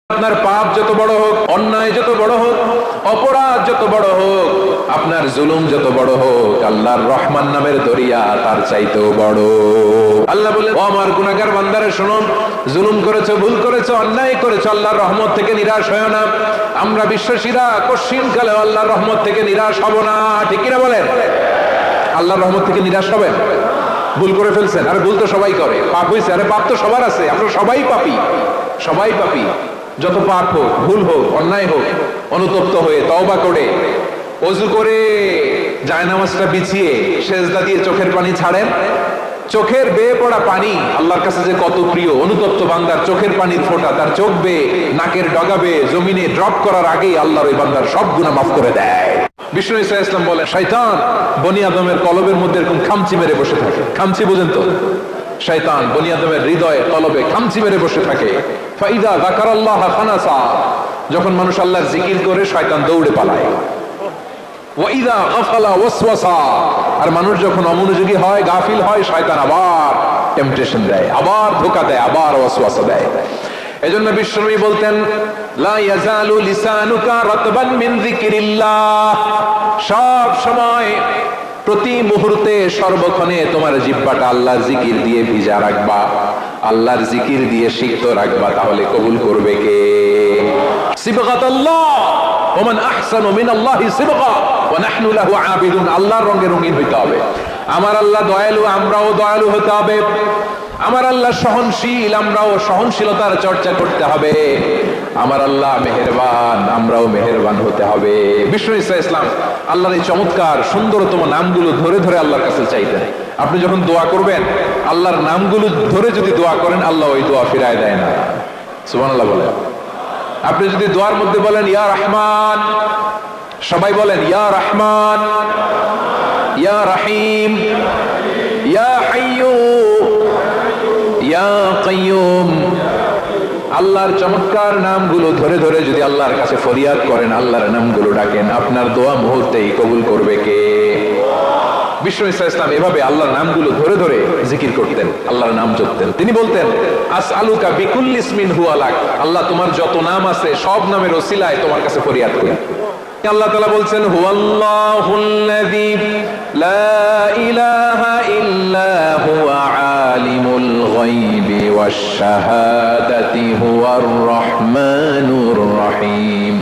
আপনার পাপ যত বড় হোক, অন্যায় যত বড় হোক, অপরাধ যত বড় হোক, আপনার জুলুম যত বড় হোক, আল্লাহর রহমান নামের দরিয়া তার চাইতেও বড়। আল্লাহ বলে, ও আমার গুনাহগার বান্দারা শুনুন, জুলুম করেছো, ভুল করেছো, অন্যায় করেছো, আল্লাহর রহমত থেকে নিরাশ হয় না। আমরা বিশ্বাসীরা কশিনকালে আল্লাহর রহমত থেকে নিরাশ হব না, ঠিক কিনা বলেন? আল্লাহর রহমত থেকে নিরাশ হবেন? ভুল করে ফেলছেন, আরে ভুল তো সবাই করে, পাপ হয়েছে, আরে পাপ তো সবার আছে, আমরা সবাই পাপী, সবাই পাপী। যত পাপ হোক, ভুল হোক, অন্যায় হোক, অনুতপ্ত হয়ে তওবা করে ওযু করে জায়নামাজটা বিছিয়ে সেজদা দিয়ে চোখের পানি ছাড়েন। চোখের বেয়ে পড়া পানি আল্লাহর কাছে যে কত প্রিয়। অনুতপ্ত বান্দার চোখের পানির ফোঁটা তার চোখ বেয়ে, নাকের ডগা বেয়ে জমিনে ড্রপ করার আগেই আল্লাহর ওই বান্দার সব গুনাহ মাফ করে দেয়। বিষ্ণু ঈসা ইসলাম বলে, শয়তান বনি আদমের কলবের মধ্যে এরকম খামচি মেরে বসে থাকে। খামচি বুঝেন তো? শয়তান বনি আদমের হৃদয়ে কলবে খামচি মেরে বসে থাকে। ফাইদা যাকারাল্লাহ খানাসা, যখন মানুষ আল্লাহর জিকির করে শয়তান দৌড়ে পালায়। ওয়াইদা গাফালা ওয়াসওয়াসা, আর মানুষ যখন অমনোযোগী হয়, গাফিল হয়, শয়তান আবার টেম্পটেশন দেয়, আবার ধোঁকা দেয়, আবার ওয়াসওয়াসা দেয়। এজন্য বিশ্বনবী বলতেন, লা ইয়াজালু লিসানুকা রাতবান মিন যিকরিল্লাহ, সব সময় প্রতি মুহূর্তে সর্বক্ষণে তোমার জিহ্বাটা আল্লাহর জিকির দিয়ে ভিজা রাখবা, আল্লাহর জিকির দিয়ে সিক্ত রাখবা, তাহলে কবুল করবে কে? সিবগাতুল্লাহ, ওমান আহসানু মিনাল্লাহি সিবগা ওয়া নাহনু লাহু আবিদুন। আল্লাহর রঙে রঙিন হইতে হবে। আমার আল্লাহ দয়ালু, আমরাও দয়ালু হতে হবে। আমার আল্লাহ সহনশীল, আমরাও সহনশীলতার চর্চা করতে হবে। আমার আল্লাহ মেহেরবান, আমরাও মেহেরবান হতে হবে। বিষ্ণু ঈসা ইসলাম আল্লাহর এই চমৎকার সুন্দরতম নামগুলো ধরে ধরে আল্লাহর কাছে চাইতেন। আপনি যখন দোয়া করবেন, আল্লাহর নামগুলো ধরে যদি দোয়া করেন, আল্লাহ ওই দোয়া ফিরায় দেয় না। সুবহানাল্লাহ বলেন। আপনি যদি দোয়ার মধ্যে বলেন ইয়া রহমান, সবাই বলেন ইয়া রহমান, ইয়া রহিম, ইয়া হাইয়্যু, ইয়া কাইয়্যুম, আল্লাহর চমৎকার নামগুলো ধরে ধরে যদি আল্লাহর কাছে ফরিয়াদ করেন, আল্লাহর নামগুলো ডাকেন, আপনার দোয়া মুহূর্তেই কবুল করবে কে? বিষ্ণু ঈসা ইসলাম এভাবে আল্লাহর নামগুলো ধরে ধরে জিকির করতেন, আল্লাহর নাম জপতেন। তিনি বলতেন, আসআলুকা বিকুল্লি ইসমিন হুয়া লাক, আল্লাহ তোমার যত নাম আছে সব নামের ওসিলায় তোমার কাছে ফরিয়াদ করি। আল্লাহ তাআলা বলছেন, হুয়াল্লাহুল্লাযী লা ইলাহা ইল্লা হুয়া আলিমুল গায়বি ওয়াশ শাহাদাতি হুয়ার রহমানুর রহিম।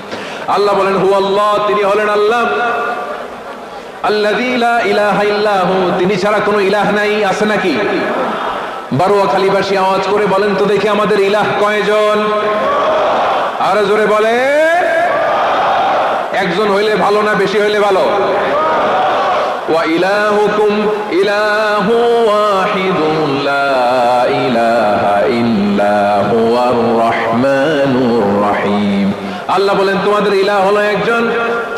আল্লাহ বলেন হুয়াল্লাহ, তিনি হলেন আল্লাহ, আল্লাযী লা ইলাহা ইল্লা হু, তিনি ছাড়া কোনো ইলাহ নাই। আছে নাকি? বারোয়াখালীবাসী আওয়াজ করে বলেন তো দেখি, আমাদের ইলাহ কয়জন? আরো জোরে বলে। একজন হইলে ভালো না বেশি হইলে ভালো? ওয়া ইলাহুকুম ইলাহু ওয়াহিদুন লা ইলাহা ইল্লা হুয়ার রহমানুর রহিম। আল্লাহ বলেন তোমাদের ইলাহ হলো একজন,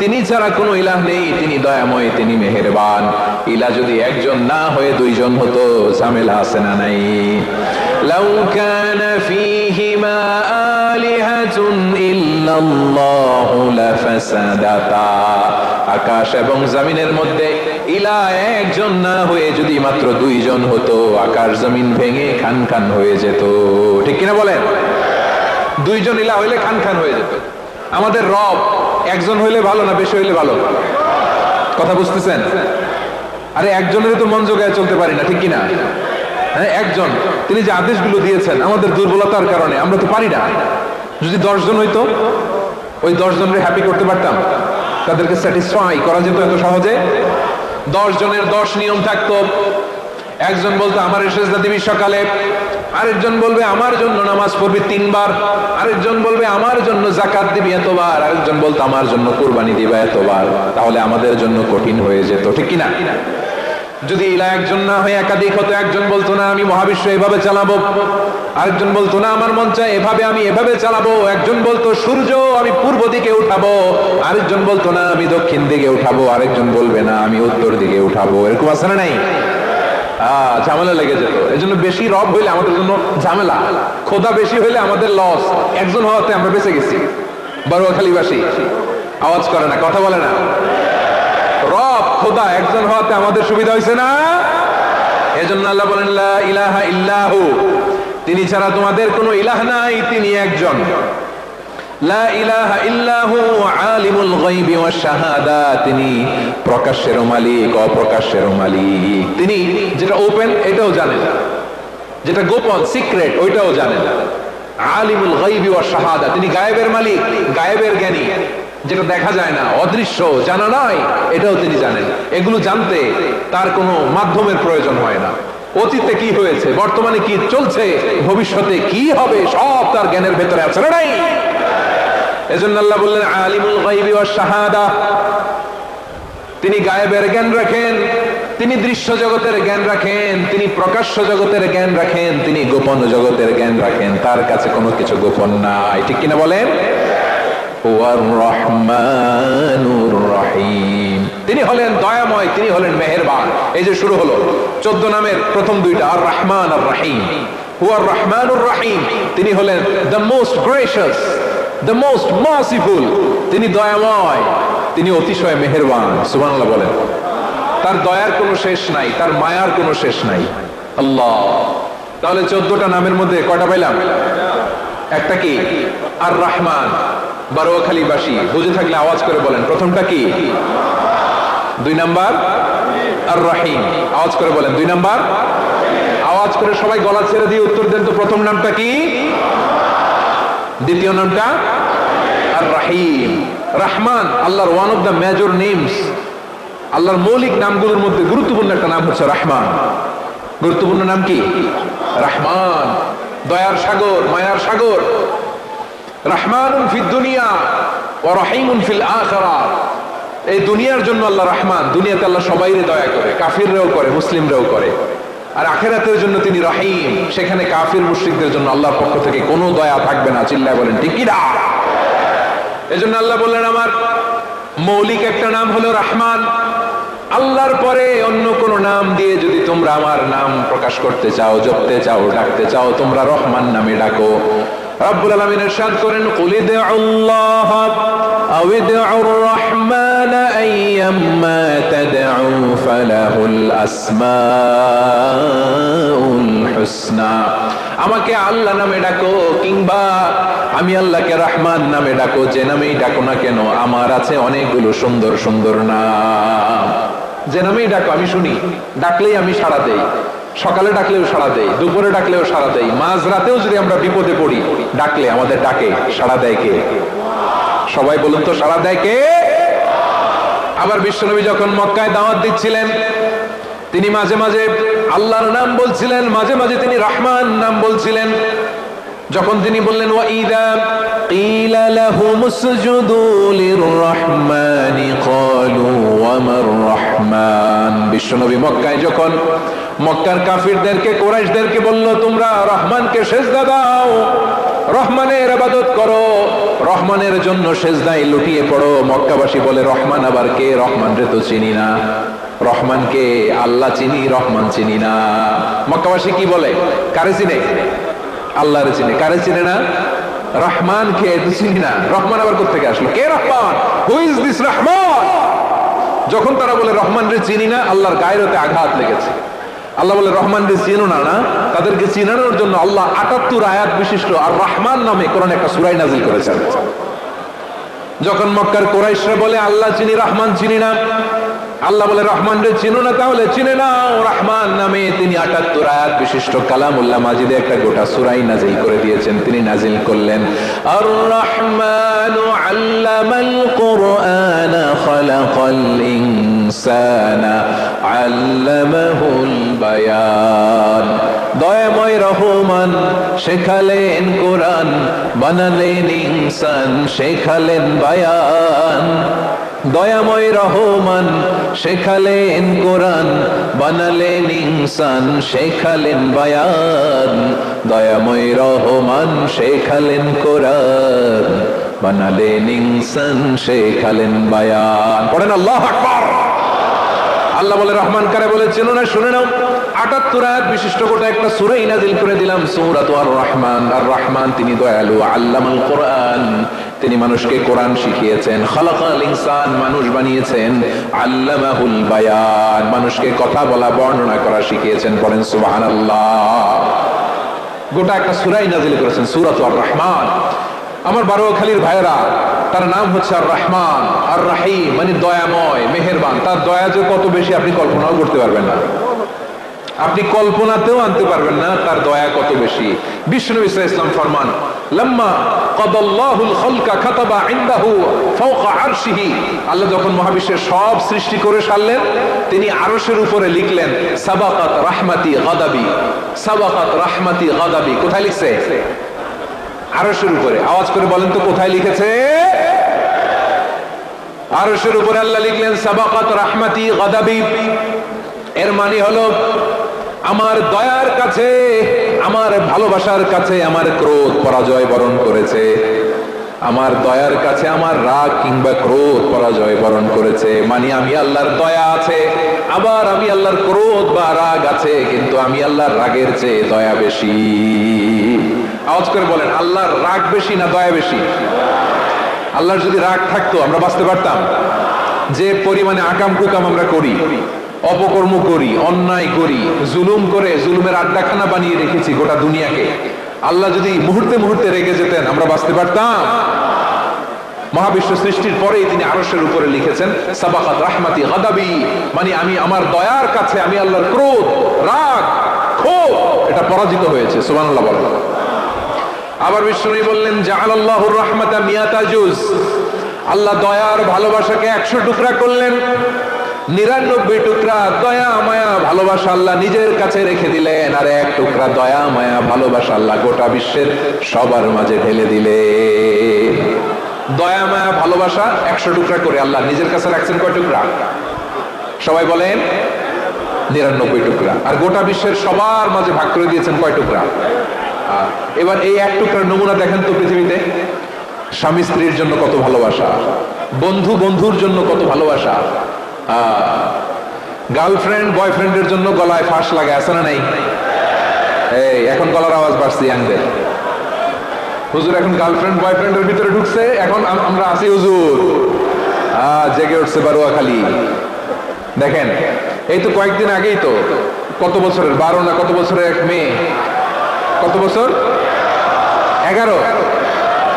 তিনি ছাড়া কোনো ইলাহ নেই, তিনি দয়াময়, তিনি মেহেরবান। ইলাহ যদি একজন না হয়ে দুইজন হতো, ঝামেলা আছে না নাই? লাউ কানা ফীহিমা আলিহাতুন ইল্লাল্লাহু লাফাসাদাতা, আকাশ এবং জমিনের মধ্যে ইলাহ একজন না হয়ে যদি মাত্র দুইজন হতো, আকাশ জমিন ভেঙে খান খান হয়ে যেত। ঠিক কিনা বলেন? দুইজন ইলাহ হইলে খান খান হয়ে যেত। আমাদের রব একজন হইলে ভালো না বেশি হইলে ভালো? কথা বুঝতেছেন? আরে একজনের তো মন জোগায় চলতে পারি না, ঠিক কিনা? হ্যাঁ, একজন, তিনি যে আদেশগুলো দিয়েছেন আমাদের দুর্বলতার কারণে আমরা তো পারি না। যদি 10 জন হইতো, ওই 10 জনকে হ্যাপি করতে পারতাম, তাদেরকে স্যাটিসফাই করা যেত এত সহজে। 10 জনের 10 নিয়ম থাকতো। একজন বলতো আমার সেজদা দিবি সকালে, আরেকজন বলবে আমার জন্য নামাজ পড়বি 3 বার, আরেকজন বলবে আমার জন্য যাকাত দিবি এতবার, আরেকজন বলতো আমার জন্য কুরবানি দিবা এতবার। তাহলে আমাদের জন্য কঠিন হয়ে যেত, ঠিক কিনা? যদি ইলাহ একজন না হয়ে একাধিক হতো, একজন বলতো না আমি মহাবিশ্ব এভাবে চালাবো, আরেকজন বলতো না আমার মন চায় এভাবে, আমি এভাবে চালাবো, একজন বলতো সূর্য আমি পূর্ব দিকে উঠাবো, আরেকজন বলতো না আমি দক্ষিণ দিকে উঠাবো, আরেকজন বলবে না আমি উত্তর দিকে উঠাবো। এরকম আছে না নাই? ঝামেলা লেগে যেত। এজন্য বেশি রব হইলে আমাদের জন্য ঝামেলা, খোদা বেশি হইলে আমাদের লস। একজন হওয়াতে আমরা বেঁচে গেছি। বারোয়াখালীবাসী আওয়াজ করে না, কথা বলে না। রব খোদা একজন হওয়াতে আমাদের সুবিধা হয়েছে না? এজন্য আল্লাহ বলেন লা ইলাহা ইল্লাহু, তিনি ছাড়া তোমাদের কোনো ইলাহ নাই, তিনি একজন। লা ইলাহা ইল্লাহু আলিমুল গায়বি ওয়াশ শাহাদা, তিনি প্রকাশ্যের মালিক অপ্রকাশ্যের মালিক। তিনি যেটা ওপেন এটাও জানেন, যেটা গোপন সিক্রেট ওইটাও জানেন। আলিমুল গায়বি ওয়াশ শাহাদা, তিনি গায়েবের মালিক, গায়েবের জ্ঞানী, যেটা দেখা যায় না, অদৃশ্য, জানা নাই, এটাও তিনি জানেন। এগুলো জানতে তার কোনো মাধ্যমের প্রয়োজন হয় না। অতীতে কি হয়েছে, বর্তমানে কি চলছে, ভবিষ্যতে কি হবে, সব তার জ্ঞানের ভেতরে আছে না নাই? এজন্য আল্লাহ বললেন আলিমুল গায়বি ওয়াশ শাহাদা, তিনি গায়েবের জ্ঞান রাখেন, তিনি দৃশ্য জগতের জ্ঞান রাখেন, তিনি প্রকাশ্য জগতের জ্ঞান রাখেন, তিনি গোপন জগতের জ্ঞান রাখেন। তার কাছে কোনো কিছু গোপন নাই, ঠিক কিনা বলেন? হুয়ার রহমানুর রহিম, তিনি হলেন দয়াময়, তিনি হলেন মেহেরবান। এই যে শুরু হলো 14 নামের প্রথম দুইটা, আর রহমান আর রহিম। হুয়ার রহমানুর রহিম, তিনি হলেন the most gracious, the most merciful, তিনি দয়াময়, তিনি অতিশয় মেহেরবান। সুবহানাল্লাহ বলেন। তার দয়ার কোনো শেষ নাই, তার মায়ার কোনো শেষ নাই। আল্লাহ, তাহলে 14টা নামের মধ্যে কয়টা পাইলাম? একটা কি? আর রহমান। বারোয়াখালীবাসী বুঝে থাকলে আওয়াজ করে বলেন, প্রথমটা কি? 2 নাম্বার আর রহিম। আওয়াজ করে বলেন 2 নাম্বার। আওয়াজ করে সবাই গলা ছেড়ে দিয়ে উত্তর দেন তো, প্রথম নামটা কি? দ্বিতীয় নামটা? আর রহিম। রহমান আল্লাহর one of the major names, আল্লাহর মৌলিক নামগুলোর মধ্যে গুরুত্বপূর্ণ একটা নাম হচ্ছে রহমান। গুরুত্বপূর্ণ নাম কি? রহমান, দয়ার সাগর, মায়ার সাগর। রহমানুন ফিদ দুনিয়া ওয়া রহিমুন ফিল আখিরাহ। এই দুনিয়ার জন্য আল্লাহ রহমান, দুনিয়াতে আল্লাহ সবাইরে দয়া করে, কাফিররাও করে, মুসলিমরাও করে। আর আখিরাতের জন্য তিনি রহিম, সেখানে কাফির মুশরিকদের জন্য আল্লাহর পক্ষ থেকে কোনো দয়া থাকবে না। চিল্লায় বলেন ঠিক কি না? এজন্য আল্লাহ বললেন আমার মৌলিক একটা নাম হলো রহমান। আল্লাহর পরে অন্য কোন নাম দিয়ে যদি তোমরা আমার নাম প্রকাশ করতে চাও, জপতে চাও, ডাকতে চাও, তোমরা রহমান নামে ডাকো। রব্বুল আলামিন ইরশাদ করেন, কুলিদুল্লাহ আও ইদউর রহমান আইয়াম্মা তাদউ ফালাহুল আসমাউল হুসনা। আমাকে আল্লাহ নামে ডাকো, কিংবা আমি আল্লাহকে রহমান নামে ডাকো, যে নামেই ডাকো না কেন আমার আছে অনেকগুলো সুন্দর সুন্দর নাম। যে নামেই ডাকো আমি শুনি, ডাকলেই আমি সাড়া দেই। সকালে ডাকলেও সাড়া দেই, দুপুরে ডাকলেও সাড়া দেই, মাঝ রাতেও যদি আমরা বিপদে পড়ি ডাকলে আমাদের ডাকে সাড়া দেয় কে? সবাই বলুন তো, সাড়া দেয় কে? আবার বিশ্বনবী যখন মক্কায় দাওয়াত দিচ্ছিলেন, তিনি মাঝে মাঝে আল্লাহর নাম বলছিলেন, মাঝে মাঝে তিনি রহমান নাম বলছিলেন। যখন তিনি বললেন ওয়াইদা কিলা লাহুমুসজুদু লিররহমানি ক্বালু ওয়ামার রহমান। বিশ্বনবী মক্কায় যখন মক্কার কাফিরদেরকে, কুরাইশদেরকে বলল তোমরা রহমানকে সেজদা দাও, রহমানের ইবাদত করো, রহমানের জন্য সেজদায় লুটিয়ে পড়ো, মক্কাবাসী বলে রহমান আবার কে? রহমান রে তো চিনি না। রহমানকে আল্লাহ চিনি, রহমান চিনি না। মক্কাবাসী কি বলে? কারে চিনে? আল্লাহরে চিনে। কারে চিনে না? রহমান কে তো চিনি না। রহমান আবার কোথা থেকে আসলো? কে Rahman? Who is this Rahman? যখন তারা বলে রহমান রে চিনি না, আল্লাহর গায়রতে আঘাত লেগেছে। আল্লাহ বলে রহমান রে চিনো না, না? তাদেরকে চিনানোর জন্য আল্লাহ ৭৮ আয়াত বিশিষ্ট আর রহমান নামে কোরআনে একটা সূরা নাযিল করেছেন। যখন মক্কার কুরাইশরা বলে আল্লাহ চিনি, রহমান চিনি না, আল্লাহ বলে রহমান রে চিনো না, তাহলে চিনে নাও রহমান নামে। তিনি ৭৮ আয়াত বিশিষ্ট কালামুল্লাহ মাজিদে একটা গোটা সূরাই নাযিল করে দিয়েছেন। তিনি নাযিল করলেন আর রহমানু আল্লামাল কুরআনা খালাকাল ইনসানা আল্লামাহুল বায়ান। দয়াময় রহমান শেখালেন কোরআন, বানালেন ইনসান, শেখালেন বায়ান। দয়াময় রহমান শেখালেন কোরআন, বানালেন ইনসান, শেখালেন বায়ান। দয়াময় রহমান শেখালেন কোরআন, বানালেন ইনসান, শেখালেন বায়ান। পড়েন আল্লাহু আকবার। আল্লাহ বলে রহমান কারে বলে চেনো না? শুনে নাও, ৭৮ আয়াত বিশিষ্ট গোটা একটা সূরাই নাযিল করে দিলাম, সূরাত আর রহমান। আর রহমান তিনি দয়ালু, আল্লামাল কোরআন, তিনি মানুষকে কোরআন শিখিয়েছেন। খালাকাল ইনসান, মানুষ বানিয়েছেন। আল্লামাহুল বায়ান, মানুষকে কথা বলা, বর্ণনা করা শিখিয়েছেন। পড়েন সুবহানাল্লাহ। গোটা একটা সূরাই নাযিল করেছেন, সূরাত আর রহমান। আমার বারোয়াখালীর ভাইরা, তার নাম হচ্ছে আর রহমান আর রাহিম, মানে দয়াময়, মেহেরবান। তার দয়া যে কত বেশি আপনি কল্পনাও করতে পারবেন না, আপনি কল্পনাতেও আনতে পারবেন না তার দয়া কত বেশি। বিষ্ণু ইসলাম ফরমান, লাম্মা কাদাল্লাহুল খালকা কাতাবা ইনদাহু ফাওকা আরশিহি, আল্লাহ যখন মহাবিশ্বের সব সৃষ্টি করে সারলেন, তিনি আরশের উপরে লিখলেন সাবাকাত রাহমাতি গাদাবি, সাবাকাত রাহমাতি গাদাবি। কোথায় লিখছে? আরশের উপরে। আওয়াজ করে বলেন তো কোথায় লিখেছে? আরশের উপরে আল্লাহ লিখলেন সাবাকাত রাহমাতি গাদাবি। এর মানে হলো আমার দয়ার কাছে, আমার ভালোবাসার কাছে আমার ক্রোধ পরাজয় বরণ করেছে, আমার দয়ার কাছে আমার রাগ কিংবা ক্রোধ পরাজয় বরণ করেছে। মানে আমি আল্লাহর দয়া আছে, আবার আমি আল্লাহর ক্রোধ বা রাগ আছে, কিন্তু আমি আল্লাহর রাগের চেয়ে দয়া বেশি। আওয়াজ করে বলেন, আল্লাহর রাগ বেশি না দয়া বেশি? আল্লাহর যদি রাগ থাকতো আমরা বাঁচতে পারতাম? যে পরিমাণে আকাম কুকাম আমরা করি, অপকর্ম করি, অন্যায় করি, জুলুম করে জুলুমের আড্ডাখানা বানিয়ে রেখেছি গোটা দুনিয়াকে, আল্লাহ যদি মুহূর্তে মুহূর্তে রেগে যেতেন আমরা বাঁচতে পারতাম? মহাবিশ্ব সৃষ্টির পরেই তিনি আরশের উপরে লিখেছেন সাবাকাত রাহমাতি গাদাবি, মানে আমি আমার দয়ার কাছে আমি আল্লাহর ক্রোধ, রাগ, ক্ষোভ এটা পরাজিত হয়েছে। সুবহানাল্লাহ বলেন। আবার বিষ্ণু বললেন জাআলাল্লাহুর রাহমাতা মিয়াতা জুজ, আল্লাহ দয়ার ভালোবাসাকে 100 টুকরা করলেন। 99 টুকরা দয়া মায়া ভালোবাসা আল্লাহ নিজের কাছে রেখে দিলেন, আর 1 টুকরা দয়া মায়া ভালোবাসা আল্লাহ গোটা বিশ্বের সবার মাঝে ঢেলে দিলেন। দয়া মায়া ভালোবাসা 100 টুকরা করে আল্লাহ নিজের কাছে রাখছেন কয় টুকরা? সবাই বলেন 99 টুকরা। আর গোটা বিশ্বের সবার মাঝে ভাগ করে দিয়েছেন কয় টুকরা? এবার এই 1 টুকরার নমুনা দেখেন তো পৃথিবীতে। স্বামী স্ত্রীর জন্য কত ভালোবাসা, বন্ধু বন্ধুর জন্য কত ভালোবাসা, গার্লফ্রেন্ড বয়ফ্রেন্ডের জন্য গলায় ফাঁস লাগে, আছে না নাই? এই এখন গলার আওয়াজ বাড়ছে ইয়াংদের। হুজুর এখন গার্লফ্রেন্ড বয়ফ্রেন্ডের ভিতরে ঢুকছে, এখন আমরা আছি হুজুর। জেগে উঠছে বারোয়াখালী। দেখেন এই তো কয়েকদিন আগেই তো, কত বছরের 12 না কত বছরের এক মেয়ে, কত বছর? 11।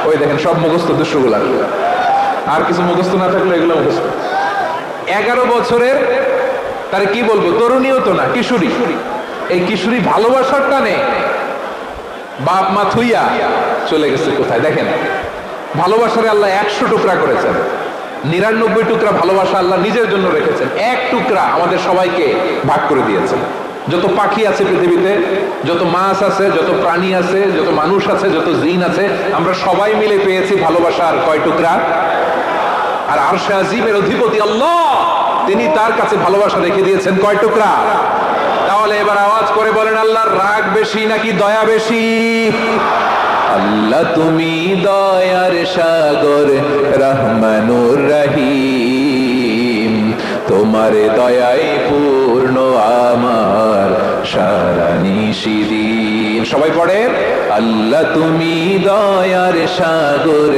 ওই দেখেন সব মুখস্থ দুষ্টগুলা, আর কিছু মুখস্থ না থাকলে এগুলো মুখস্থ। 11 বছরের, তার কি বলবো, তরুণীও তো না, কিশোরী। এই কিশোরী ভালোবাসার টানে বাপ মা থুইয়া চলে গেছে কোথায়? দেখেন ভালোবাসারে আল্লাহ 100 টুকরা করেছেন, 99 টুকরা ভালোবাসা আল্লাহ নিজের জন্য রেখেছেন, 1 টুকরা আমাদের সবাইকে ভাগ করে দিয়েছেন। যত পাখি আছে পৃথিবীতে, যত মাছ আছে, যত প্রাণী আছে, যত মানুষ আছে, যত জিন আছে, আমরা সবাই মিলে পেয়েছি ভালোবাসার কয় টুকরা? আর আরশে আজিমের অধিপতি আল্লাহ, তিনি তার কাছে ভালোবাসা রেখে দিয়েছেন কয় টুকরা? তাহলে এবার আওয়াজ করে বলেন, আল্লাহর রাগ বেশি নাকি দয়া বেশি? আল্লাহ তুমি দয়ার সাগর রহমানুর রহিম, তোমার দয়ায় পূর্ণ আমার সারা নিশিদিন। সবাই পড়েন, আল্লাহ তুমি দয়ার সাগর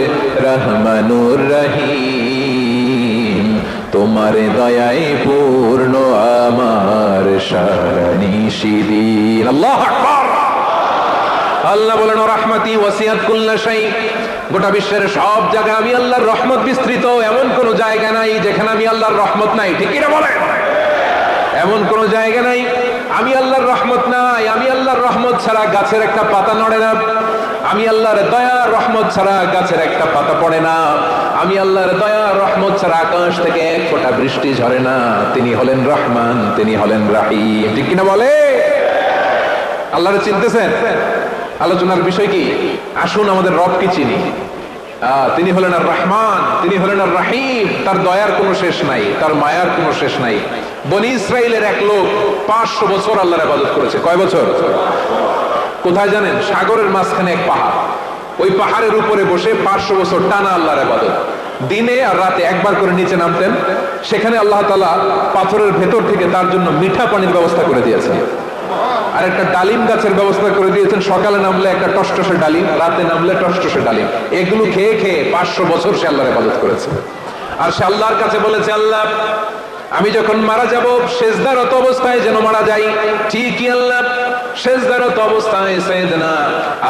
রহমানুর রহিম, তোমার দয়ায় পূর্ণ আমার সারা নিশিদিন। আল্লাহু আকবার। আল্লাহ বলেন রাহমাতি ওয়াসিআত কুল্লা শাই, গোটা বিশ্বের সব জায়গায় আমি আল্লাহর রহমত বিস্তৃত, এমন কোন জায়গা নাই যেখানে আমি আল্লাহর রহমত নাই। ঠিক কি না বলেন? এমন কোন জায়গা নাই আমি আল্লাহর রহমত নাই। আমি আল্লাহর রহমত ছাড়া গাছের একটা পাতা নড়ে না, আমি আল্লাহর দয়া রহমত ছাড়া গাছের একটা পাতা পড়ে না, আমি আল্লাহর দয়া রহমত ছাড়া আকাশ থেকে 1 ফোঁটা বৃষ্টি ঝরে না। তিনি হলেন রহমান, তিনি হলেন রাহিম। ঠিক কিনা বলে? আল্লাহরে চিনতেছেন? আলোচনার বিষয় কি? আসুন আমাদের রবকে চিনি। তিনি হলেন আর রহমান, তিনি হলেন আর রাহিম। তার দয়ার কোনো শেষ নাই, তার মায়ার কোনো শেষ নাই। বনি ইসরাইলের এক লোক 500 বছর আল্লাহর ইবাদত করেছে। কয় বছর? কোথায় জানেন? সাগরের মাঝখানে এক পাহাড়, ওই পাহাড়ের উপরে বসে 500 বছর টানা আল্লাহর ইবাদত। দিনে আর রাতে একবার করে নিচে নামতেন। সেখানে আল্লাহ তাআলা পাথরের ভেতর থেকে তার জন্য মিঠা পানির ব্যবস্থা করে দিয়েছেন, আর একটা ডালিম গাছের ব্যবস্থা করে দিয়েছেন। সকালে নামলে একটা টসটসে ডালিম, রাতে নামলে টসটসে ডালিম। এগুলো খেয়ে খেয়ে 500 বছর সে আল্লাহর ইবাদত করেছে। আর সে আল্লাহর কাছে বলেছে, আল্লাহ আমি যখন মারা যাব সেজদারত অবস্থায় যেন মারা যাই। ঠিকই আল্লাহ সেজদারত অবস্থায় সাইয়েদনা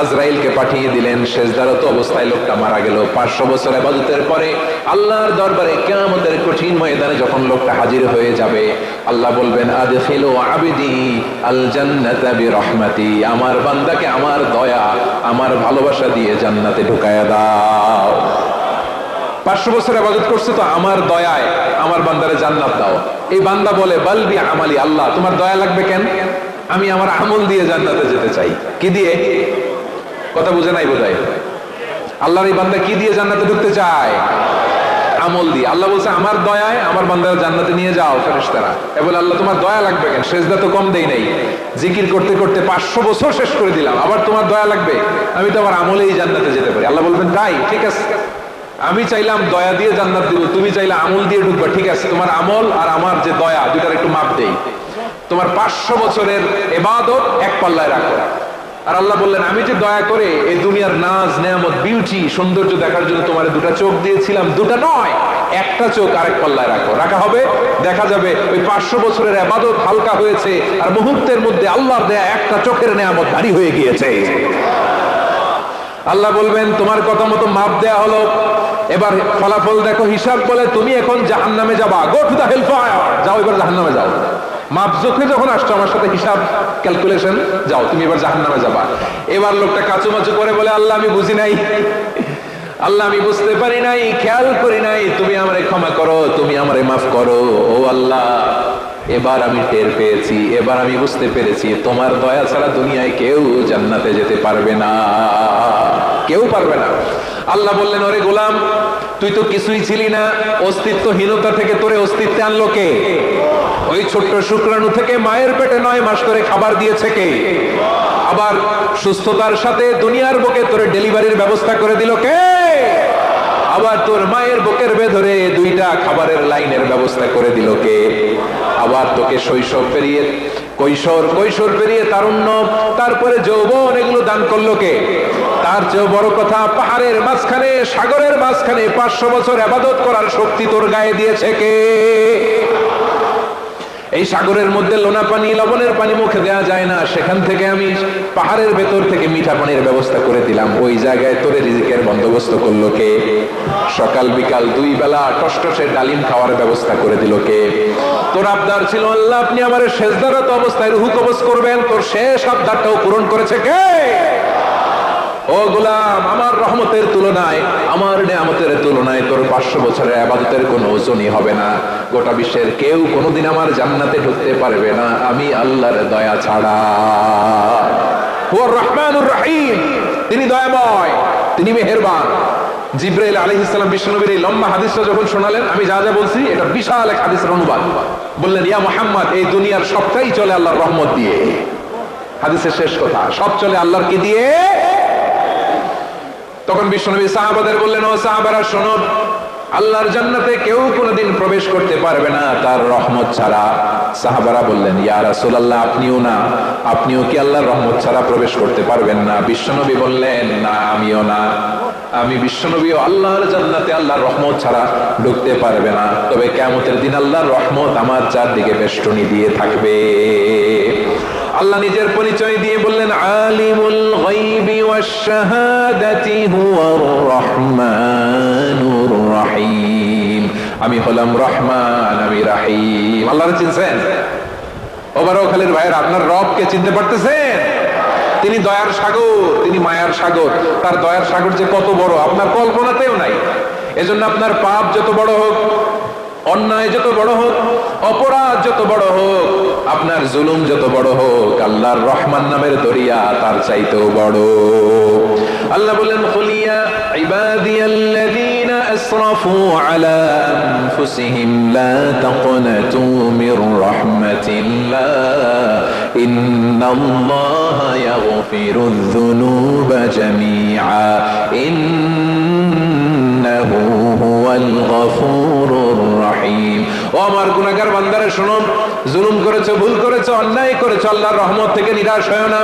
আজরাইলকে পাঠিয়ে দিলেন। সেজদারত অবস্থায় লোকটা মারা গেল। 500 বছর ইবাদতের পরে আল্লাহর দরবারে কিয়ামতের কঠিন ময়দানে যখন লোকটা হাজির হয়ে যাবে, আল্লাহ বলবেন আদখিলু আবদি আল জান্নাতা বিরহমাতি, আমার বান্দাকে আমার দয়া, আমার ভালোবাসা দিয়ে জান্নাতে ঢুকায়া দাও। 500 বছর ইবাদত করছে তো আমার দয়ায় আমার বান্দারে জান্নাত দাও। এই বান্দা বলে বালবি আমালি, আল্লাহ তোমার দয়া লাগবে কেন, আমি আমার আমল দিয়ে জান্নাতে যেতে চাই। কি দিয়ে? কথা বুঝে নাই বোধহয়। আল্লাহর এই বান্দা কি দিয়ে জান্নাতে ঢুকতে চায়? আমল দিয়ে। আল্লাহ বলছে আমার দয়ায় আমার বান্দার জান্নাতে নিয়ে যাও ফেরেশতারা। এবার আল্লাহ তোমার দয়া লাগবে কেন, সেজদা তো কম দেই নাই, জিকির করতে করতে 500 বছর শেষ করে দিলাম, আবার তোমার দয়া লাগবে? আমি তো আমার আমলেই জান্নাতে যেতে পারি। আল্লাহ বলবেন তাই, ঠিক আছে, আমি চাইলাম দয়া দিয়ে জান্নাত দিব, তুমি চাইলে আমল দিয়ে ঢুকবা, ঠিক আছে, তোমার আমল আর আমার যে দয়া দুইটার একটু মাপ দেই। তোমার 500 বছরের ইবাদত এক পাল্লায় রাখো। আর আল্লাহ বললেন আমি যে দয়া করে এই দুনিয়ার নাজ নেয়ামত বিউটি সৌন্দর্য দেখার জন্য তোমার দুটা চোখ দিয়েছিলাম, দুটা নয় একটা চোখ আরেক পাল্লায় রাখো। রাখা হবে, দেখা যাবে ওই 500 বছরের ইবাদত হালকা হয়েছে আর মুহূর্তের মধ্যে আল্লাহর দেয়া একটা চোখের নেয়ামত ভারী হয়ে গিয়েছে। আল্লাহ বলবেন তোমার কথা মতো মাপ দেয়া হলো, এবার ফলাফল দেখো, হিসাব বলে তুমি এখন জাহান্নামে যাবা, গো টু দা হেলফায়ার, যাও এবার জাহান্নামে যাও। মাপ চোখে যখন আসছো আমার সাথে হিসাব ক্যালকুলেশন, যাও তুমি এবার জাহান্নামে যাবা। এবার লোকটা কাচুমাচু করে বলে আল্লাহ আমি বুঝি নাই, আল্লাহ আমি বুঝতে পারি নাই, খেয়াল করি নাই, তুমি আমারে ক্ষমা করো, তুমি আমারে মাফ করো। ও আল্লাহ এবার আমি টের পেয়েছি, এবার আমি বুঝতে পেরেছি তোমার দয়া ছাড়া দুনিয়ায় কেউ জান্নাতে যেতে পারবে না, কেউ পারবে না। আল্লাহ বললেন ওরে গোলাম তুই তো কিছুই ছিলি না, অস্তিত্বহীনতা থেকে তোরে অস্তিত্বে আনলো কে? ওই ছোট্ট শুক্রাণু থেকে মায়ের পেটে 9 মাস ধরে খাবার দিয়েছে কে? আবার সুস্থতার সাথে দুনিয়ার বুকে তোরে ডেলিভারির ব্যবস্থা করে দিল কে? আবার তোর মায়ের বুকের ভেতরে 2টা খাবারের লাইনের ব্যবস্থা করে দিল কে? আবার তোকে শৈশব পেরিয়ে কৈশোর পেরিয়ে তারুণ্য, তারপরে যৌবন, এগুলো দান করলো কে? তার চেয়েও বড় কথা, পাহাড়ের মাঝখানে সাগরের মাঝখানে 500 বছর ইবাদত করার শক্তি তোর গায়ে দিয়েছে কে? এই সাগরের মধ্যে লোনা পানি, লবণের পানি মুখে দেওয়া যায় না, সেখান থেকে আমি পাহাড়ের ভেতর থেকে মিঠা পানির ব্যবস্থা করে দিলাম। ওই জায়গায় তোরে রিজিকের বন্দোবস্ত করলো কে? সকাল বিকাল 2 বেলা টসটসে ডালিম খাওয়ার ব্যবস্থা করে দিল কে? তোর আবদার ছিল আল্লাহ আপনি আমার সেজদারত অবস্থায় রুহু কবজ করবেন, তোর শেষ আবদারটাও পূরণ করেছে কে? ও গোলাম আমার রহমতের তুলনায়, আমার নিয়ামতের তুলনায় তোর 500 বছরের ইবাদতের কোনো ওজনই হবে না। গোটা বিশ্বের কেউ কোনোদিন আমার জান্নাতে ঢুকতে পারবে না আমি আল্লাহর দয়া ছাড়া। হুয়া রহমানুর রহিম, তিনি দয়াময়, তিনি মেহেরবান। জিবরাইল আলাইহিস সালাম বিশ্বনবীর এই লম্বা হাদিসটা যখন শোনালেন, আমি যা যা বলছি এটা বিশাল এক হাদিসের অনুবাদ। বললেন ইয়া মুহাম্মদ এই দুনিয়ার সবটাই চলে আল্লাহর রহমত দিয়ে। হাদিসের শেষ কথা, সব চলে আল্লাহর কি দিয়ে? তখন বিশ্বনবী সাহাবাদের বললেন ও সাহাবারা শোনো, আল্লাহর জান্নাতে কেউ কোনোদিন প্রবেশ করতে পারবে না তার রহমত ছাড়া। সাহাবারা বললেন ইয়া রাসূলুল্লাহ আপনিও না, আপনিও কি আল্লাহর রহমত ছাড়া প্রবেশ করতে পারবেন না? বিশ্বনবী বললেন না আমিও না, আমি বিশ্বনবীও আল্লাহর জান্নাতে আল্লাহর রহমত ছাড়া ঢুকতে পারবে না, তবে কিয়ামতের দিন আল্লাহর রহমত আমার চারদিকে বেষ্টনী দিয়ে থাকবে। আল্লাহ নিজের পরিচয় দিয়ে বললেন আলিমুল গায়বি ওয়াশ শাহাদাতি হুয়ার রহমানুর রহিম, আমি হলাম রহমান, আমি রহিম। আল্লাহরে চিনছেন? ওবারখালীর ভাইয়ের আপনার রবকে চিনতে পারতেছেন? তিনি দয়ার সাগর, তিনি মায়ার সাগর। তার দয়ার সাগর যে কত বড় আপনার কল্পনাতেও নাই। এজন্য আপনার পাপ যত বড় হোক, অন্যায় যত বড় হোক, অপরাধ যত বড় হোক, আপনার জুলুম যত বড় হোক, আল্লাহর রহমান নামের দরিয়া তার চাইতেও বড়। আল্লাহ বলেন কুলিয়া ইবাদিয়াল্লাযীনা আসরাফু আলা আনফুসিহিম লা তাকনাতু মির রাহমাতিল্লাহ ইন্নাল্লাহা ইয়াগফিরুয যুনুবা জামিআ ইন্নাহু হুয়াল গফুরুর রহিম। ও আমার গুনাহগার বান্দারা শোনো, জুলুম করেছো, ভুল করেছো, অন্যায় করেছো, আল্লাহর রহমত থেকে নিরাশ হয় না।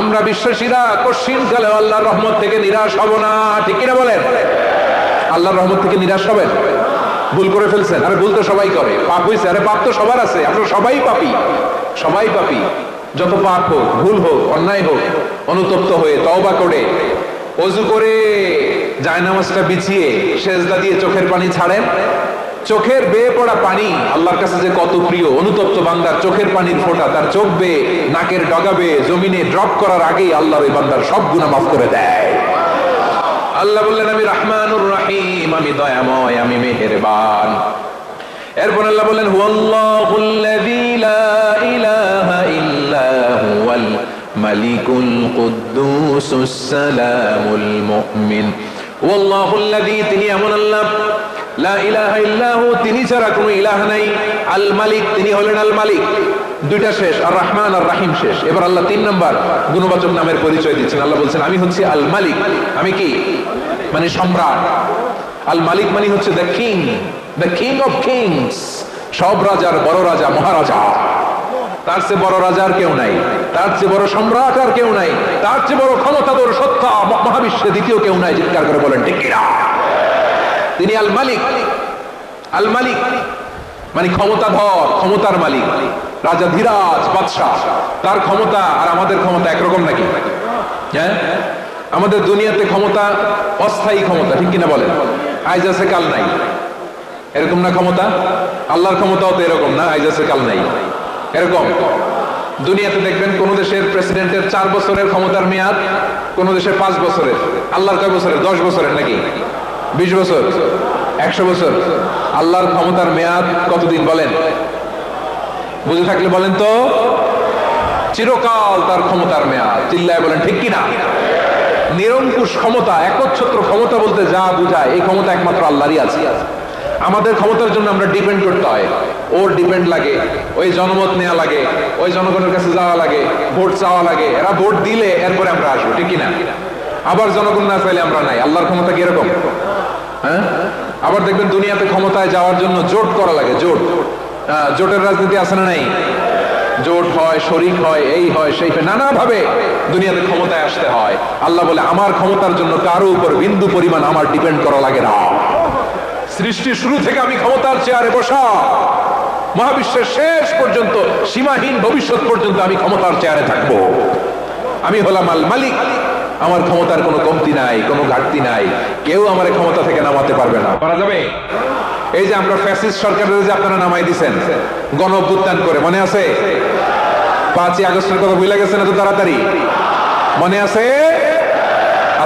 আমরা বিশ্বাসীরা কশিনকালে আল্লাহর রহমত থেকে নিরাশ হব না, ঠিক কিনা বলেন? আল্লাহর রহমত থেকে নিরাশ হবেন? ভুল করে ফেলছেন, আরে ভুল তো সবাই করে, পাপ হয়েছে, আরে পাপ তো সবার আছে, আমরা সবাই পাপী, সবাই পাপী। যত পাপ হোক, ভুল হোক, অন্যায় হোক, অনুতপ্ত হয়ে তওবা করে ওযু করে জায়নামাজটা বিছিয়ে সেজদা দিয়ে চোখের পানি ছাড়েন। চোখের বেয়ে পড়া পানি আল্লাহর কাছে যে কত প্রিয়। অনুতপ্ত বান্দার চোখের পানির ফোঁটা তার চোখ বেয়ে, নাকের ডগা বেয়ে জমিনে ড্রপ করার আগেই আল্লাহর ওই বান্দার সব গুনাহ মাফ করে দেয়। আল্লাহ বললেন আমি রহমানুর রহিম, আমি দয়াময়, আমি মেহেরবান। এরপর আল্লাহ বললেন হুয়াল্লাহুল্লাযী লা ইলাহা ইল্লা হুয়াল মালিকুল কুদ্দুসুস সালামুল মুমিন। হুয়াল্লাহুল্লাযী, তিনি এমন আল্লাহ, লা ইলাহা ইল্লা হু, তিনি ছাড়া কোনো ইলাহ নাই। আল মালিক, তিনি হলেন আল মালিক। দুইটা শেষ, আর রহমান আর রহিম শেষ। এবার আল্লাহ 3 নাম্বার গুণবাচক নামের পরিচয় দিচ্ছেন। আল্লাহ বলছেন আমি হচ্ছি আল মালিক। আমি কি? মানে সম্রাট। আল মালিক মানে হচ্ছে the king, the king of kings, সব রাজার বড় রাজা, মহারাজা। তার চেয়ে বড় রাজা আর কেউ নাই, তার চেয়ে বড় সম্রাট আর কেউ নাই, তার চেয়ে বড় ক্ষমতাধর সত্তা মহাবিশ্বে দ্বিতীয় কেউ নাই। চিৎকার করে বলেন ঠিক কিনা? তিনি আল মালিক। আল মালিক মানে ক্ষমতাধর, ক্ষমতার মালিক, রাজা ধীরাজ বাদশাহ। তার ক্ষমতা আর আমাদের ক্ষমতা একরকম নাকি? হ্যাঁ, আমাদের দুনিয়াতে ক্ষমতা অস্থায়ী ক্ষমতা, ঠিক কিনা বলেন? আজ আছে কাল নাই, এরকম না ক্ষমতা? আল্লাহর ক্ষমতাও তো এরকম না, আজ আছে কাল নাই এরকম। দুনিয়াতে দেখবেন কোন দেশের প্রেসিডেন্টের 4 বছরের ক্ষমতার মেয়াদ, কোন দেশের 5 বছরের। আল্লাহর কয় বছরের? 10 বছরের নাকি? 20 বছর, 100 বছর। আল্লাহর ক্ষমতার মেয়াদ কতদিন বলেন? বুঝে থাকলে বলেন তো। চিরকাল তার ক্ষমতার মেয়াদ। চিল্লায় বলেন ঠিক কিনা? নিরঙ্কুশ ক্ষমতা, একচ্ছত্র ক্ষমতা বলতে যা বুঝায়, এই ক্ষমতা একমাত্র আল্লাহরই আছে। আমাদের ক্ষমতার জন্য আমরা ডিপেন্ড করতে হয়, ওর ডিপেন্ড লাগে, ওই জনমত নেওয়া লাগে, ওই জনগণের কাছে যাওয়া লাগে, ভোট চাওয়া লাগে। এরা ভোট দিলে এরপরে আমরা আসবো, ঠিক কিনা? আবার জনগণ না চাইলে আমরা নাই। আল্লাহর ক্ষমতা কি এরকম? হ্যাঁ, আবার দেখবেন দুনিয়াতে ক্ষমতায় যাওয়ার জন্য জোট করা লাগে। জোট, জোটের রাজনীতি আছে না নাই? জোট হয়, শরিক হয়, এই হয় সেই হয়, নানা ভাবে দুনিয়াতে ক্ষমতায় আসতে হয়। আল্লাহ বলে আমার ক্ষমতার জন্য কারো উপর বিন্দু পরিমাণ আমার ডিপেন্ড করা লাগে না। সৃষ্টির শুরু থেকে আমি ক্ষমতার চেয়ারে বসা, মহাবিশ্বের শেষ পর্যন্ত, সীমাহীন ভবিষ্যৎ পর্যন্ত আমি ক্ষমতার চেয়ারে থাকবো। আমি হলাম আল মালিক। আমার ক্ষমতার কোনো কমতি নাই, কোনো ঘাটতি নাই। কেউ আমার ক্ষমতা থেকে নামাতে পারবে না। পারা যাবে? এই যে আমরা ফ্যাসিস্ট সরকারের যে আপনারা নামাই দিছেন গণ অভ্যুত্থান করে, মনে আছে? 5ই আগস্টের কথা ভুলে গেছেন এত তাড়াতাড়ি? মনে আছে?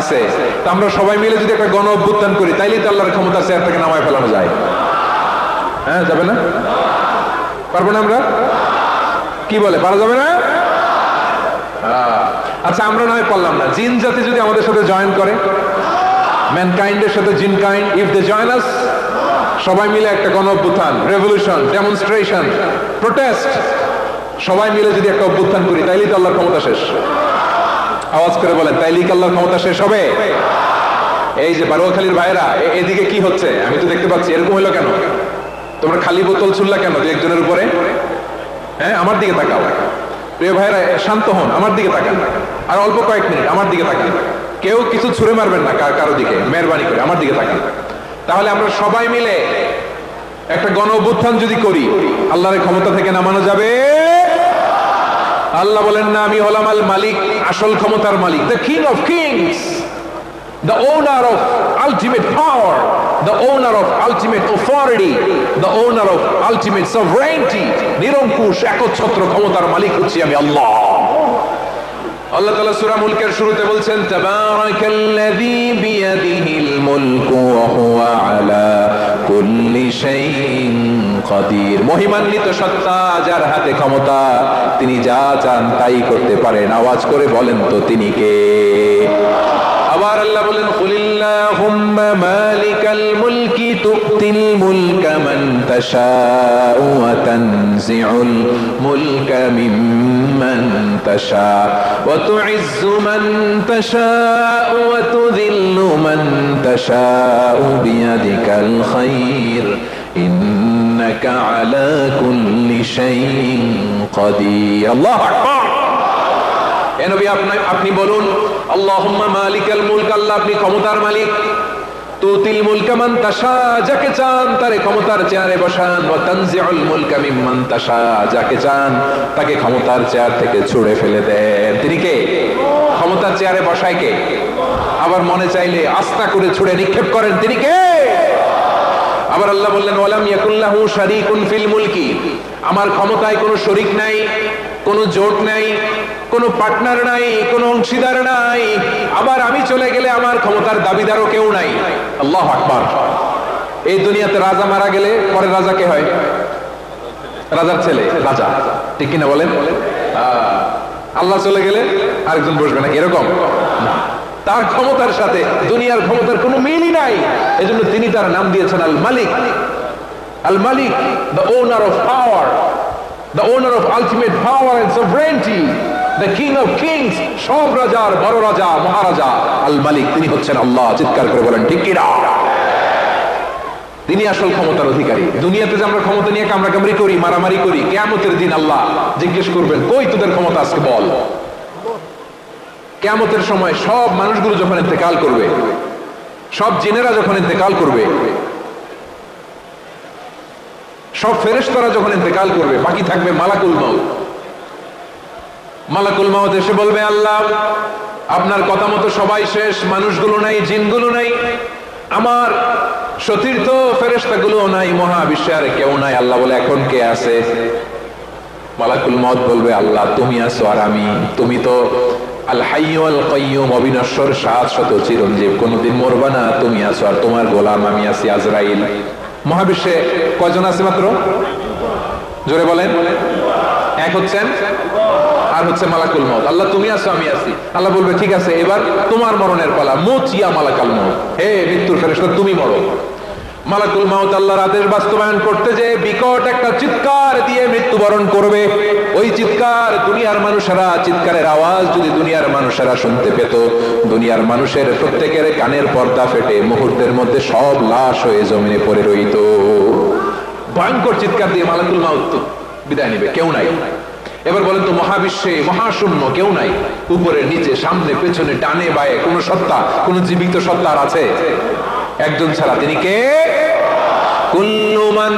আছে। তা আমরা সবাই মিলে যদি একটা গণ অভ্যুত্থান করি, তাইলেই তো আল্লাহর ক্ষমতার চেয়ার থেকে নামায় ফেলানো যায়। হ্যাঁ, যাবে না? পারবো না আমরা? কি বলে, পারা যাবে না? আচ্ছা, আমরা নয় পারলাম না, জিন জাতি যদি আমাদের সাথে জয়েন করে, ম্যানকাইন্ডের সাথে জিনকাইন্ড, ইফ দে জয়েন আস, সবাই মিলে একটা গণ অভ্যুত্থান, রেভলিউশন, ডেমনস্ট্রেশন, প্রোটেস্ট, সবাই মিলে যদি একটা অভ্যুত্থান করি, তাইলেই তো আল্লাহর ক্ষমতা শেষ। আওয়াজ করে বলেন, তাইলেই কি আল্লাহর ক্ষমতা শেষ হবে? এই যে বারুয়াখালীর ভাইরা, এদিকে কি হচ্ছে আমি তো দেখতে পাচ্ছি। এরকম হলো কেন? তোমরা খালি বোতল ছুড়লা কেন 2-1 জনের উপরে? হ্যাঁ, আমার দিকে তাকাও। প্রিয় ভাইরা, শান্ত হন, আমার দিকে তাকান। আর অল্প কয়েক মিনিট আমার দিকে তাকান। কেউ কিছু ছুঁড়ে মারবেন না কারো দিকে, মেহরবানি করে আমার দিকে তাকান। তাহলে আমরা সবাই মিলে একটা গণ অভ্যুত্থান যদি করি, আল্লাহর ক্ষমতা থেকে নামানো যাবে? আল্লাহ বলেন না, আমি হলাম আল মালিক, আসল ক্ষমতার মালিক, the king of kings, the owner of ultimate power, the owner of ultimate authority, the owner of ultimate sovereignty, নিরঙ্কুশ একচ্ছত্র ক্ষমতার মালিক হচ্ছি আমি আল্লাহ। আল্লাহ তাআলা সূরা মুলকের শুরুতে বলছেন, তাবারাকাল্লাযী বিয়াদিহিল মুলকু ওয়া হুয়া আলা কুল্লি শাইইন কাদির। মহিমান্বিত সত্তা, যার হাতে ক্ষমতা, তিনি যা চান তাই করতে পারেন। আওয়াজ করে বলেন তো তিনি কে? আবার আল্লাহ বলেন, কুলিল্লাহুম্মা মালিকাল মুলকি তুতিল মুলকা মান তাশাউ ওয়া তানজিউল মুলকা মিম্মান তাশাউ ওয়া তুইজ্জু মান তাশাউ ওয়া তুযিল্লু মান তাশাউ বিয়াদিকাল খায়র ইন্নাকা আলা কুল্লি শাইইন কাদির। আল্লাহু আকবার। এ নবী, আপনি বলুন, আল্লাহুম্মা মালিকাল মুলক, আল্লাহ আপনি ক্ষমতার মালিক, তুতিল মুলকা মান তাশা, যাকে চান তারে ক্ষমতার চেয়ারে বসান, ওয়া তানজিউল মুলকা মিম্মান তাশা, যাকে চান তাকে ক্ষমতার চেয়ার থেকে ছুঁড়ে ফেলে দেন। তিনি কে? ক্ষমতার চেয়ারে বসায় কে? আবার মনে চাইলে আস্থা করে ছুঁড়ে নিক্ষেপ করেন, তিনি কে? আবার আল্লাহ বললেন ওয়ালাম ইয়াকুল্লাহু শারীকুন ফিল মুলকি, আমার ক্ষমতায় কোনো শরীক নাই, কোনো জোট নাই, কোনো পার্টনার নাই, কোনো অংশীদার নাই। আবার আমি চলে গেলে আমার ক্ষমতার দাবিদারও কেউ নাই। আল্লাহু আকবার। এই দুনিয়াতে রাজা মারা গেলে পরে রাজা কে হয়? রাজার ছেলে রাজা, ঠিক কিনা বলেন? আল্লাহ চলে গেলে আরেকজন বসবে না, এরকম না। তার ক্ষমতার সাথে দুনিয়ার ক্ষমতার কোনো মিলই নাই। এজন্য তিনি তার নাম দিয়েছেন আল মালিক। আল মালিক, the owner of power, the owner of ultimate power and sovereignty, the king of kings, সব রাজার বড় রাজা, মহারাজা আল মালিক, তিনি হচ্ছেন আল্লাহ। চিৎকার করে বলেন ঠিক কিনা? তিনি আসল ক্ষমতার অধিকারী। দুনিয়াতে যে আমরা ক্ষমতা নিয়ে কামড়াকামড়ি করি, মারামারি করি, কিয়ামতের দিন আল্লাহ জিজ্ঞেস করবেন কই তোদের ক্ষমতা আজকে বল। কিয়ামতের সময় সব মানুষগুলো যখন ইন্তেকাল করবে, সব জিনেরা যখন ইন্তেকাল করবে, সব ফেরেশতারা যখন ইন্তেকাল করবে, বাকি থাকবে মালাকুল মাউত। মালাকুল মাউত এসে বলবে আল্লাহ আপনার কথা মতো সবাই শেষ, মানুষগুলো নাই, জিনগুলো নাই, আমার সতীর্থ ফেরেশতাগুলো নাই, মহাবিশ্বে আর কেউ নাই। আল্লাহ বলে এখন কে আছে? মালাকুল মাউত বলবে আল্লাহ তুমি আছো আর আমি। তুমি তো আল হাইয়্যু আল কাইয়্যুম, অবিনশ্বর, শাশ্বত, চিরঞ্জীব, কোনদিন মরবা না, তুমি আছো আর তোমার গোলাম আমি আছি আজরাইল। মহাবিশ্বে কয়জন আছে মাত্র? জোরে বলেন। এক হচ্ছেন আর হচ্ছে মালাকুল মাউত। আল্লাহ তুমি আছো আমি আছি। আল্লাহ বলবে ঠিক আছে এবার তোমার মরণের পালা, মুত ইয়া মালাকাল মাউত, হে মৃত্যুর ফেরেশতা তুমি মরো। মালাকুল মাউত আল্লাহর আদেশ বাস্তবায়ন করতে যে বিকট একটা চিৎকার দিয়ে মৃত্যুবরণ করবে। ওই চিৎকার দুনিয়ার মানুষেরা, চিৎকারের আওয়াজ যদি দুনিয়ার মানুষেরা শুনতে পেত, দুনিয়ার মানুষের প্রত্যেকের কানের পর্দা ফেটে মুহূর্তের মধ্যে সব লাশ হয়ে জমিনে পড়ে রইত। ভয়ঙ্কর চিৎকার দিয়ে মালাকুল মাউত বিদায় নেবে, কেউ নাই। এবার বলেন তো মহাবিশ্বে মহাশূন্য, কেউ নাই, উপরে নিচে সামনে পেছনে ডানে বায়ে কোন সত্তা, কোন জীবিত সত্তা আর আছে? একজন ছাড়া, তিনি কে? কুল্লু মান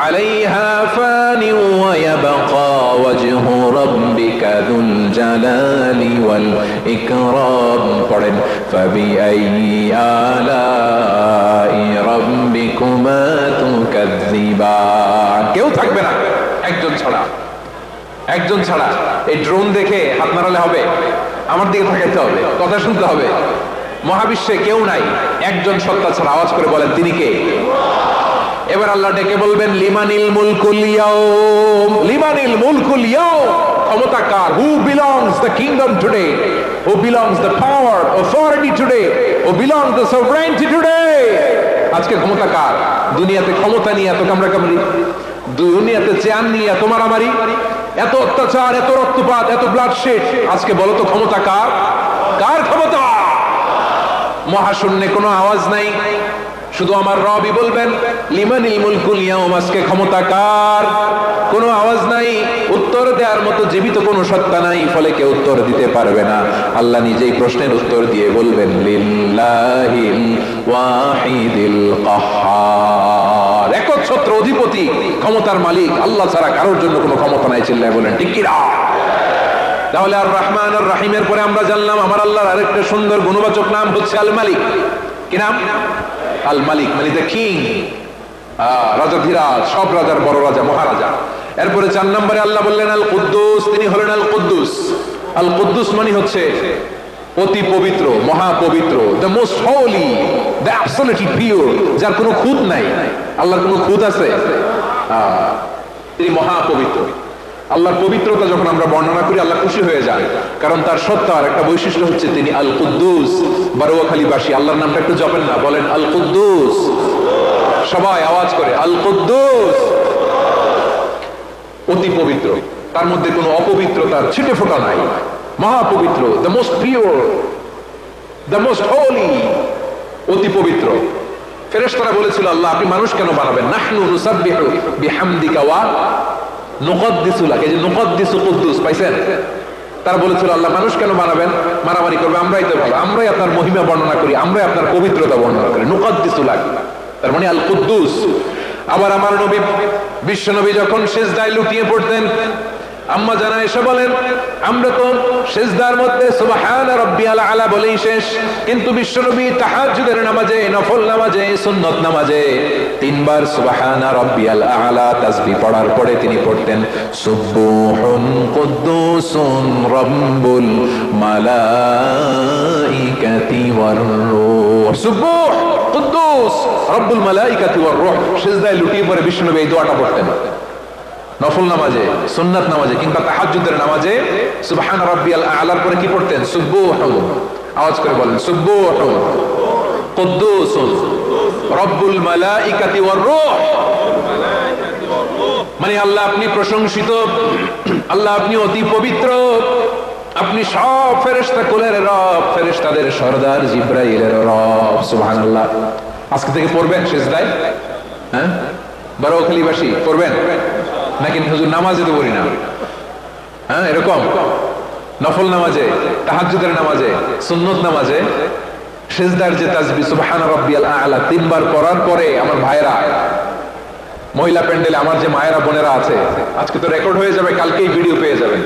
আলাইহা ফানি ওয়া ইয়াবকা ওয়াজহু রাব্বিকা যুল জালালি ওয়াল ইকরাম। পড়েন ফাবিআইয়ি আলাই রাব্বিকুমা তুকাযযিবান। কেউ থাকবে না একজন ছাড়া, একজন ছাড়া। এই ড্রোন দেখে হাত নাড়ালে হবে? আমার দিকে তাকাইতে হবে, কথা শুনতে হবে। মহাবিশ্বে কেউ নাই, একজন সত্তা ছাড়া। আওয়াজ করে বলেন তিনি কে? এবার আল্লাহ ডেকে বলবেন লিমানিল মুলকুল ইয়াউম, লিমানিল মুলকুল ইয়াউম, ক্ষমতা কার? Who belongs the kingdom today, who belongs the power authority today, who belongs the sovereignty today. আজকে ক্ষমতা কার? দুনিয়াতে ক্ষমতা নিয়ে এত কামড়াকামড়ি, দুনিয়াতে চেয়ার নিয়ে এত মারামারি, এত অত্যাচার, এত রক্তপাত, এত ব্লাডশেড, আজকে বলো তো ক্ষমতা কার? কার ক্ষমতা? মহাশূন্যে কোনো আওয়াজ নাই, শুধু আমার রবই বলবেন লিমানিল মুলকুল ইয়াউম, আজকে ক্ষমতা কার? কোনো আওয়াজ নাই, উত্তর দেওয়ার মতো জীবিত কোনো সত্তা নাই, ফলে কেউ উত্তর দিতে পারবে না। আল্লাহ নিজেই প্রশ্নের উত্তর দিয়ে বলবেন লিল্লাহিল ওয়াহিদিল কাহ্হার, একচ্ছত্র অধিপতি, ক্ষমতার মালিক আল্লাহ ছাড়া কারোর জন্য কোনো ক্ষমতা নাই। চিল্লায় বলেন ঠিক কি না? তাহলে আর রহমান আর রাহিমের পরে আমরা জানলাম আমার আল্লাহর আরেকটা সুন্দর গুণবাচক নাম হচ্ছে আল মালিক। কি নাম? আল মালিক, মানে দ্য কিং, রাজাধিরাজ, সব রাজার বড় রাজা, মহারাজা। এরপরে 4 নম্বরে আল্লাহ বললেন আল কুদ্দুস, তিনি হলেন আল কুদ্দুস। আল কুদ্দুস মানে হচ্ছে অতি পবিত্র, মহাপবিত্র, the most holy, the absolutely pure, যার কোনো খুঁত নাই। আল্লাহর কোনো খুঁত আছে? তিনি মহাপবিত্র। আল্লাহর পবিত্রতা যখন আমরা বর্ণনা করি আল্লাহ খুশি হয়ে যায়, কারণ তার সত্তার একটা বৈশিষ্ট্য হচ্ছে তিনি আল কুদ্দুস। বারোয়াখালীবাসী আল্লাহর নামটা একটু জপেন না, বলেন আল কুদ্দুস, সবাই আওয়াজ করে আল কুদ্দুস। অতি পবিত্র, তার মধ্যে কোনো অপবিত্রতার ছিটে ফোঁটা নাই, মহাপবিত্র, the most pure, the most holy, অতি পবিত্র। ফেরেশতারা বলেছিল আল্লাহ আপনি মানুষ কেন বানাবেন? নাহনু নুসাব্বিহু বিহামদিকা ওয়া নুকদ্দিসু লাক। এই যে নুকদ্দিসু কুদ্দুস পাইছেন? তারা বলেছিল আল্লাহ মানুষ কেন বানাবেন, মারামারি করবে, আমরাই তো ভালো, আমরাই আপনার মহিমা বর্ণনা করি, আমরাই আপনার পবিত্রতা বর্ণনা করি, নুকাদ্দিসু লাক, তার মানে আল কুদ্দুস। আবার আমার নবী বিশ্ব নবী যখন সিজদায় লুটিয়ে পড়তেন, আম্মা জানা এসে বলেন আমরা তো সিজদার মধ্যে সুবহানা রাব্বিয়াল আলা বলেই শেষ, কিন্তু বিশ্বনবী তাহাজ্জুদের নামাজে, নফল নামাজে, সুন্নত নামাজে তিনবার সুবহানা রাব্বিয়াল আলা তাসবিহ পড়ার পরে তিনি পড়তেন সুবহুন কুদ্দুসুন রাব্বুল মালাইকাতি ওয়ার রূহ, সুবহ কুদ্দুস রাব্বুল মালাইকাতি ওয়ার রূহ। সিজদায় লুটিয়ে পড়ে বিশ্বনবী এই দোয়াটা পড়তেন নফল নামাজে, সুন্নাত নামাজে কিংবা তাহাজ্জুদের নামাজে সুবহান রাব্বিয়াল আলার পরে কি পড়তেন? সুবহান, আওয়াজ করে বলেন সুবহান কুদ্দুসুন রাব্বুল মালাইকাতি ওয়ার রূহ। মানে আল্লাহ আপনি প্রশংসিত, আল্লাহ আপনি অতি পবিত্র, আপনি সব ফেরেশতা কুলের রব, ফেরেশতাদের সরদার জিবরাইলের রব। সুবহানাল্লাহ। আজকে থেকে পড়বেন সিজদায়, হ্যাঁ বারোখালীবাসী পড়বেন নাকি হুজুর নামাজে তো পড়ি না, হ্যাঁ এরকম নফল নামাজে, তাহাজ্জুদের নামাজে, সুন্নত নামাজে সিজদার যে তাসবিহ সুবহান রাব্বিয়াল আ'লা তিনবার পড়ার পরে আমার ভাইরা, মহিলা প্যান্ডেলে আমার যে মায়েরা বোনেরা আছে, আজকে তো রেকর্ড হয়ে যাবে, কালকেই ভিডিও পেয়ে যাবেন।